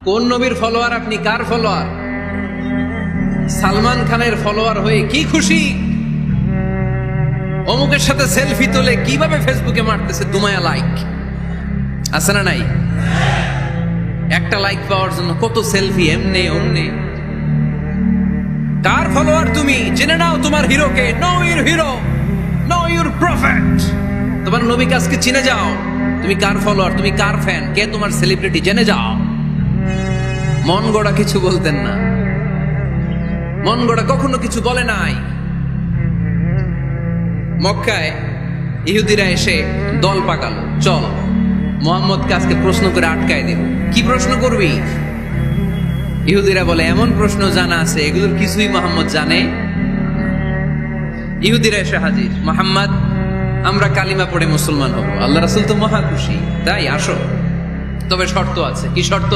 কোন নবীর ফলোয়ার আপনি? কার ফলোয়ার? সালমান খানের ফলোয়ার হয়ে কি খুশি? অমুকের সাথে সেলফি তোলে কিভাবে ফেসবুকে মারতেছে দুমায়া লাইক, আছে না নাই? একটা লাইক পাওয়ার জন্য কত সেলফি, এমনে ওমনে। কার ফলোয়ার তুমি? জেনে নাও তোমার হিরোকে। Know your hero, know your prophet. তোমার নবীকে আজকে চিনে যাও। তুমি কার ফলোয়ার, তুমি কার ফ্যান, কে তোমার সেলিব্রিটি, জেনে যাও। মন গড়া কিছু বলতেন না, মন গড়া কখনো কিছু বলে নাই। মক্কায় ইহুদিরা এসে দল পাকালো, চল মোহাম্মদকে আজকে প্রশ্ন করে আটকায় দেব। কি প্রশ্ন করবি? ইহুদিরা বলে এমন প্রশ্ন জানা আছে এগুলোর কিছুই মোহাম্মদ জানে। ইহুদিরা এসে হাজির, মোহাম্মদ আমরা কালিমা পড়ে মুসলমান হব। আল্লাহ রাসূল তো মহা খুশি, তাই আসো, তবে শর্ত আছে। কি শর্ত?